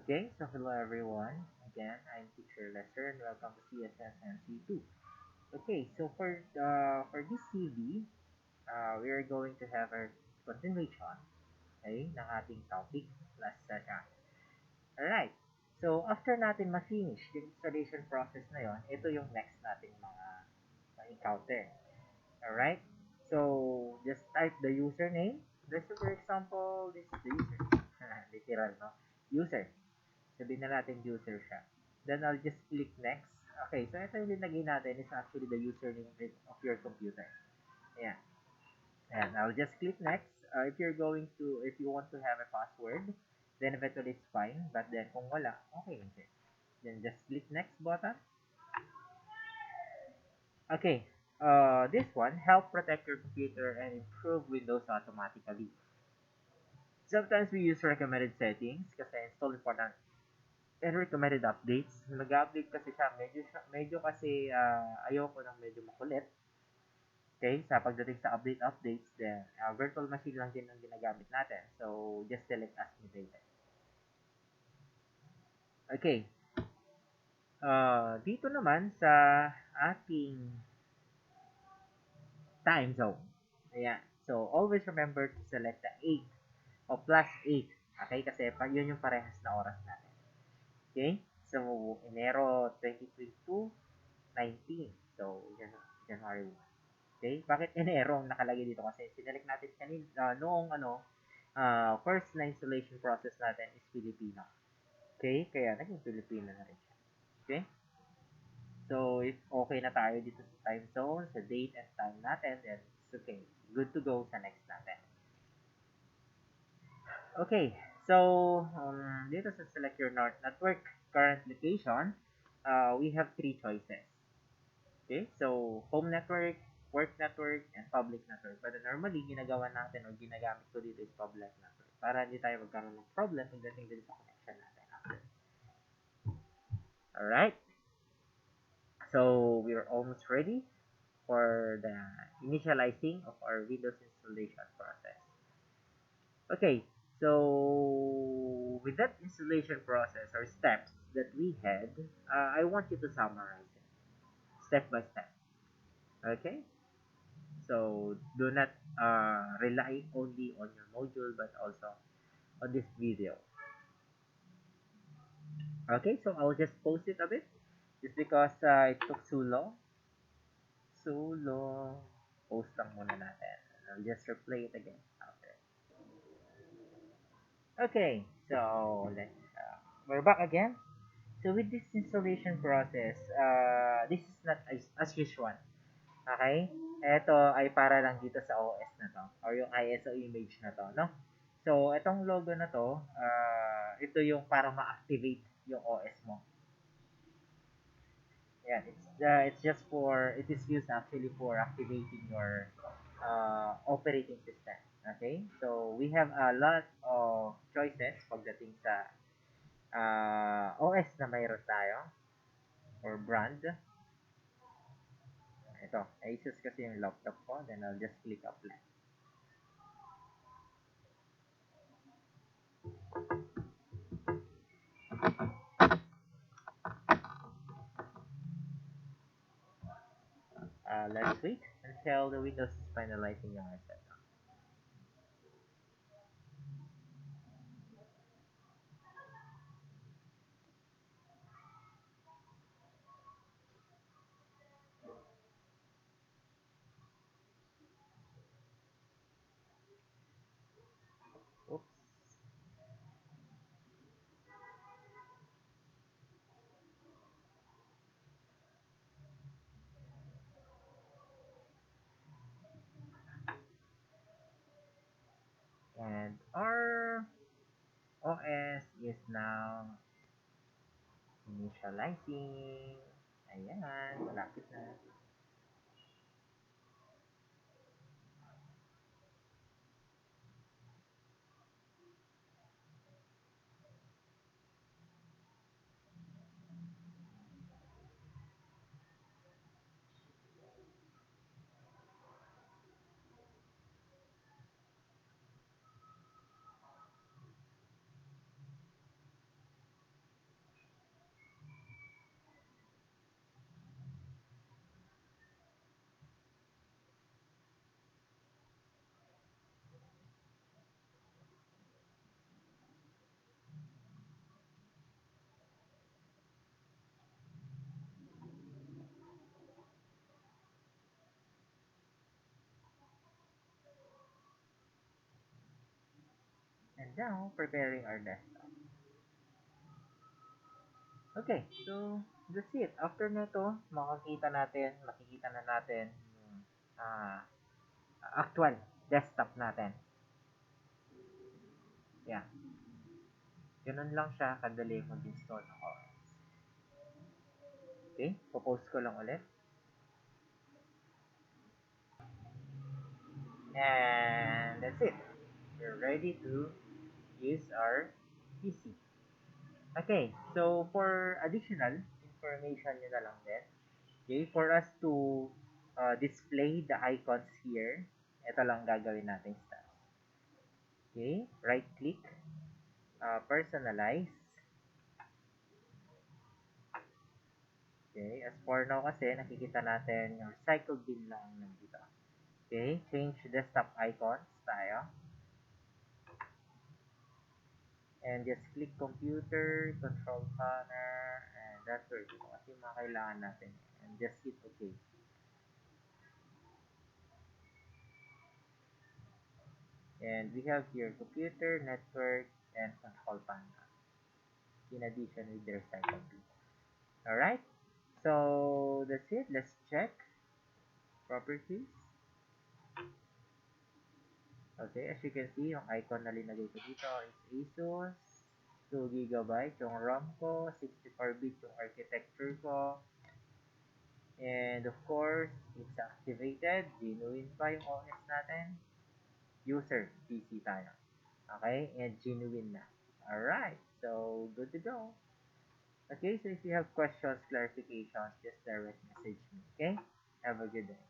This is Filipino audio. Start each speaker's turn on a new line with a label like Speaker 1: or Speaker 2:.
Speaker 1: Okay, so hello everyone. Again, I'm Teacher Lester and welcome to CSS and C2. Okay, so for this CV, we are going to have a continuation, okay, ng ating topic last session. Alright, so after natin ma-finish yung installation process na yon, ito yung next nating mga ma-encounter. Alright, so just type the username. Let's say for example, this is the user. Literal, no? User. Sabihin na natin user siya. Then I'll just click next. Okay, so ito yung linagay natin is actually the username of your computer. Ayan. And I'll just click next. If you want to have a password, then eventually it's fine. But then kung wala, okay lang siya. Then just click next button. Okay, this one, help protect your computer and improve Windows automatically. Sometimes we use recommended settings kasi install important and recommended updates. Nag-update kasi siya, medyo kasi ayoko ng medyo makulit. Okay, sa pagdating sa updates, then virtual machine lang din ang ginagamit natin. So, just select as mutated. Okay, dito naman sa ating time zone. Ayan. So, always remember to select the 8 o plus 8. Okay, kasi yun yung parehas na oras natin. Okay, so Enero 2022, 19. So, January 1. Okay? Bakit Enero ang nakalagay dito? Kasi sinelect natin kanina, noong first na installation process natin is Filipino. Okay? Kaya naging Filipino na rin siya. Okay? So, if okay na tayo dito sa time zone, sa date and time natin, then it's okay. Good to go sa next natin. Okay. So, dito sa select your network current location, we have three choices. Okay? So, home network, work network, and public network. But normally, ginagawa natin o ginagamit ko dito is public network para hindi tayo magkaroon ng problem pagdating din sa connection natin after. Alright? So, we're almost ready for the initializing of our Windows installation process. Okay, so with that installation process or steps that we had, I want you to summarize it step by step. Okay? So do not rely only on your module but also on this video. Okay, so I'll just post it a bit just because it took so long. So long. Post lang muna natin. I'll just replay it again after. Okay, so we're back again. So with this installation process, this is not as usual. Okay? Ito ay para lang dito sa OS na to or yung ISO image na to, no? So, itong logo na to, ito yung para ma-activate yung OS mo. Yeah, it's just it is used actually for activating your operating system. Okay? So, we have a lot of choices pagdating sa OS na mayroon tayo or brand. Ito, Asus kasi yung laptop ko. Then, I'll just click apply. Let's wait until the Windows is finalizing yung reset. Oops. And our OS is now initializing. Ayan, malapit na. And now, preparing our desktop. Okay, so that's it. After nito, makikita na natin yung ah, actual desktop natin. Yeah. Ganun lang siya kadali mag-install ng OS. Okay, popost ko lang ulit. And that's it. We're ready to use our PC. Okay, so for additional information nyo na lang din. Okay, for us to display the icons here, ito lang gagawin natin steps. Okay, right click, personalize. Okay, as for now kasi nakikita natin yung recycled bin lang nandito. Okay, change desktop icons tayo. And just click computer, control panel, and that's where dito kasi yung mga kailangan natin. And just hit OK. And we have here computer, network, and control panel. In addition with the recycle bin. Alright? So that's it. Let's check properties. Okay, as you can see, yung icon na linagay ko dito is ASUS. 2 GB yung RAM ko, 64-bit yung architecture ko, and of course, it's activated, genuine pa yung OS natin, user PC tayo. Okay, and genuine na. Alright, so good to go. Okay, so if you have questions, clarifications, just direct message me. Okay, have a good day.